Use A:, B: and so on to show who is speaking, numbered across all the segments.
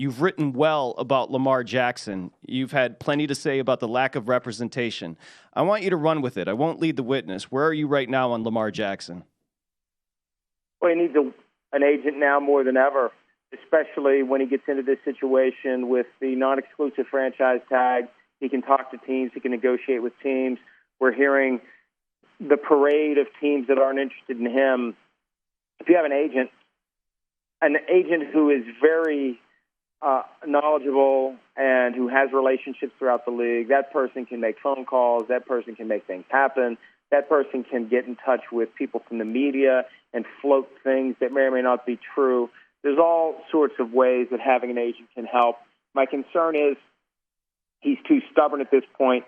A: You've written well about Lamar Jackson. You've had plenty to say about the lack of representation. I want you to run with it. I won't lead the witness. Where are you right now on Lamar Jackson?
B: Well, he needs an agent now more than ever, especially when he gets into this situation with the non-exclusive franchise tag. He can talk to teams. He can negotiate with teams. We're hearing the parade of teams that aren't interested in him. If you have an agent who is very knowledgeable and who has relationships throughout the league, that person can make phone calls. That person can make things happen. That person can get in touch with people from the media and float things that may or may not be true. There's all sorts of ways that having an agent can help. My concern is he's too stubborn at this point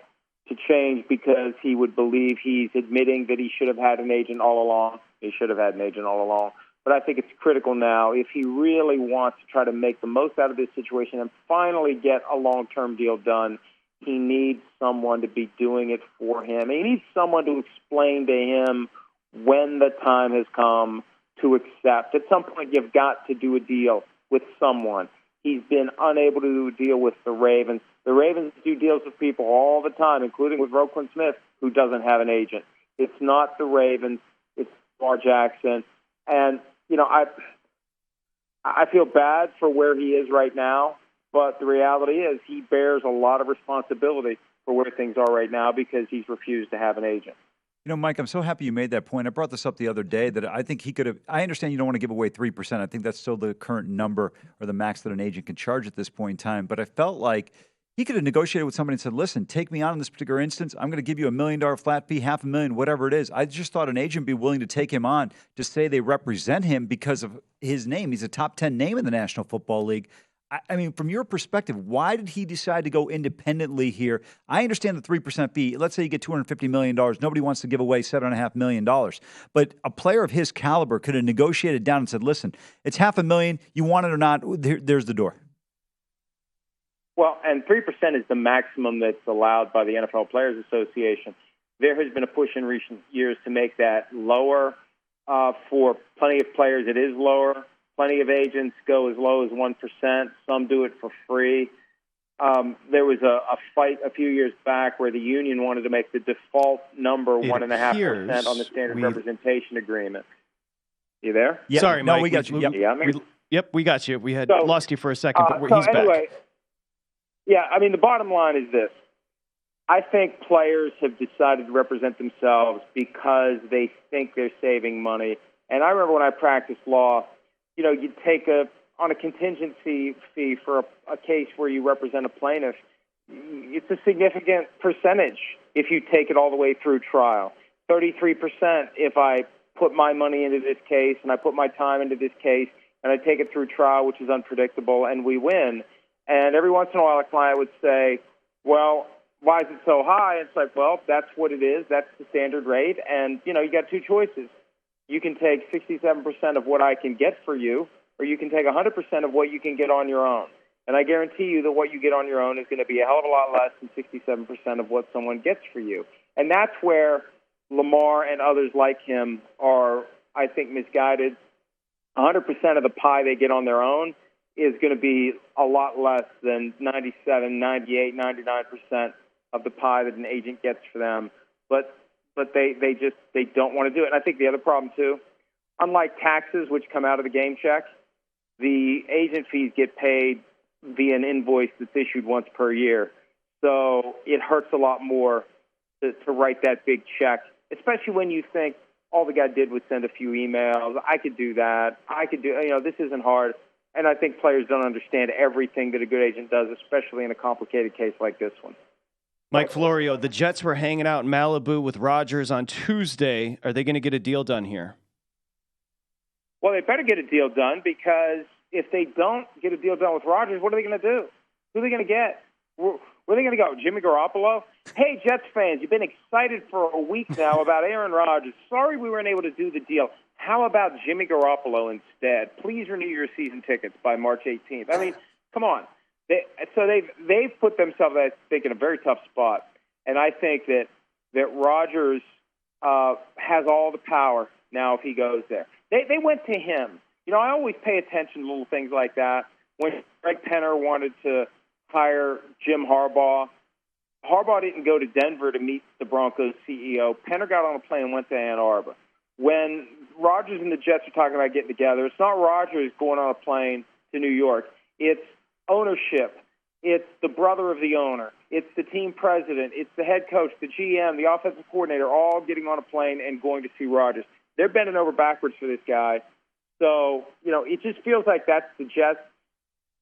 B: to change because he would believe he's admitting that he should have had an agent all along. He should have had an agent all along. But I think it's critical now, if he really wants to try to make the most out of this situation and finally get a long-term deal done, he needs someone to be doing it for him. He needs someone to explain to him when the time has come to accept. At some point, you've got to do a deal with someone. He's been unable to do a deal with the Ravens. The Ravens do deals with people all the time, including with Roquan Smith, who doesn't have an agent. It's not the Ravens. It's Lamar Jackson. And, you know, I feel bad for where he is right now, but the reality is he bears a lot of responsibility for where things are right now because he's refused to have an agent.
C: You know, Mike, I'm so happy you made that point. I brought this up the other day that I think he could have – I understand you don't want to give away 3%. I think that's still the current number or the max that an agent can charge at this point in time. But I felt like he could have negotiated with somebody and said, listen, take me on in this particular instance. I'm going to give you $1 million flat fee, $500,000, whatever it is. I just thought an agent would be willing to take him on to say they represent him because of his name. He's a top 10 name in the National Football League. I mean, from your perspective, why did he decide to go independently here? I understand the 3% fee. Let's say you get $250 million. Nobody wants to give away $7.5 million. But a player of his caliber could have negotiated down and said, listen, it's $500,000. You want it or not, there's the door.
B: Well, and 3% is the maximum that's allowed by the NFL Players Association. There has been a push in recent years to make that lower. For plenty of players, it is lower. Plenty of agents go as low as 1%. Some do it for free. There was a fight a few years back where the union wanted to make the default number 1.5% on the standard representation agreement. You there?
A: Yep. Sorry, Mike.
C: No, we got you.
A: Yep, we got you. We had lost you for a second, but he's
B: anyway,
A: back.
B: Yeah, I mean, the bottom line is this. I think players have decided to represent themselves because they think they're saving money. And I remember when I practiced law, you know, you'd take on a contingency fee for a case where you represent a plaintiff. It's a significant percentage if you take it all the way through trial. 33% if I put my money into this case and I put my time into this case and I take it through trial, which is unpredictable, and we win. And every once in a while a client would say, well, why is it so high? And it's like, well, that's what it is. That's the standard rate. And, you know, you got two choices. You can take 67% of what I can get for you, or you can take 100% of what you can get on your own. And I guarantee you that what you get on your own is going to be a hell of a lot less than 67% of what someone gets for you. And that's where Lamar and others like him are, I think, misguided. 100% of the pie they get on their own is going to be a lot less than 97, 98, 99% of the pie that an agent gets for them. But they don't want to do it. And I think the other problem, too, unlike taxes, which come out of the game check, the agent fees get paid via an invoice that's issued once per year. So it hurts a lot more to write that big check, especially when you think all the guy did was send a few emails. I could do that. This isn't hard. And I think players don't understand everything that a good agent does, especially in a complicated case like this one.
A: Mike Florio, the Jets were hanging out in Malibu with Rodgers on Tuesday. Are they going to get a deal done here?
B: Well, they better get a deal done, because if they don't get a deal done with Rodgers, what are they going to do? Who are they going to get? Where are they going to go? Jimmy Garoppolo? Hey, Jets fans, you've been excited for a week now about Aaron Rodgers. Sorry we weren't able to do the deal. How about Jimmy Garoppolo instead? Please renew your season tickets by March 18th. I mean, come on. They've put themselves, I think, in a very tough spot. And I think that Rodgers has all the power now if he goes there. They went to him. You know, I always pay attention to little things like that. when Greg Penner wanted to hire Jim Harbaugh, Harbaugh didn't go to Denver to meet the Broncos CEO. Penner got on a plane and went to Ann Arbor. When Rodgers and the Jets are talking about getting together, it's not Rodgers going on a plane to New York. It's ownership. It's the brother of the owner. It's the team president. It's the head coach, the GM, the offensive coordinator, all getting on a plane and going to see Rodgers. They're bending over backwards for this guy. So, it just feels like that's the Jets'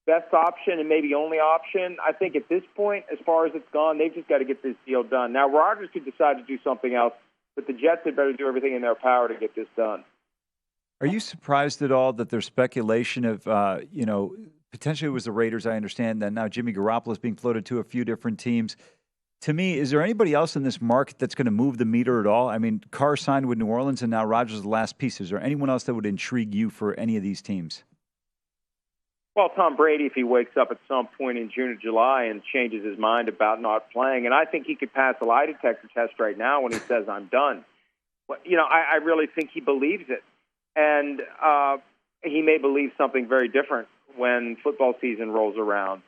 B: best option and maybe only option. I think at this point, as far as it's gone, they've just got to get this deal done. Now, Rodgers could decide to do something else, but the Jets had better do everything in their power to get this done.
C: Are you surprised at all that there's speculation of, potentially it was the Raiders, I understand, that now Jimmy Garoppolo is being floated to a few different teams. To me, is there anybody else in this market that's going to move the meter at all? I mean, Carr signed with New Orleans, and now Rodgers is the last piece. Is there anyone else that would intrigue you for any of these teams?
B: Well, Tom Brady, if he wakes up at some point in June or July and changes his mind about not playing, and I think he could pass a lie detector test right now when he says, I'm done. But, I really think he believes it. And he may believe something very different when football season rolls around.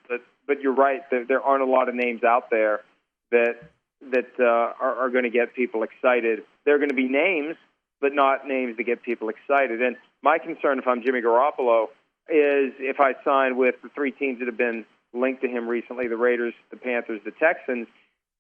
B: But you're right, there aren't a lot of names out there that are going to get people excited. There are going to be names, but not names that get people excited. And my concern, if I'm Jimmy Garoppolo, is if I sign with the three teams that have been linked to him recently, the Raiders, the Panthers, the Texans,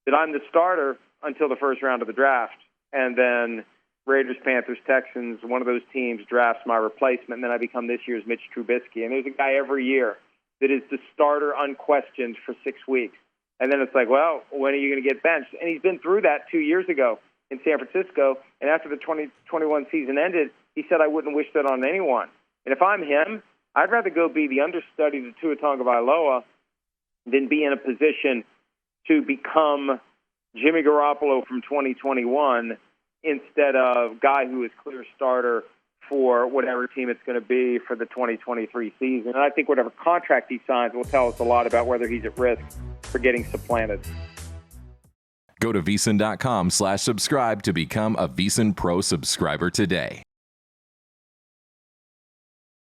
B: that I'm the starter until the first round of the draft. And then Raiders, Panthers, Texans, one of those teams drafts my replacement, and then I become this year's Mitch Trubisky. And there's a guy every year that is the starter unquestioned for 6 weeks. And then it's like, well, when are you going to get benched? And he's been through that 2 years ago in San Francisco. And after the 2021 season ended, he said, I wouldn't wish that on anyone. And if I'm him, I'd rather go be the understudy to Tua Tagovailoa than be in a position to become Jimmy Garoppolo from 2021 instead of guy who is clear starter for whatever team it's going to be for the 2023 season. And I think whatever contract he signs will tell us a lot about whether he's at risk for getting supplanted.
D: Go to VSiN.com/subscribe to become a VSiN Pro subscriber today.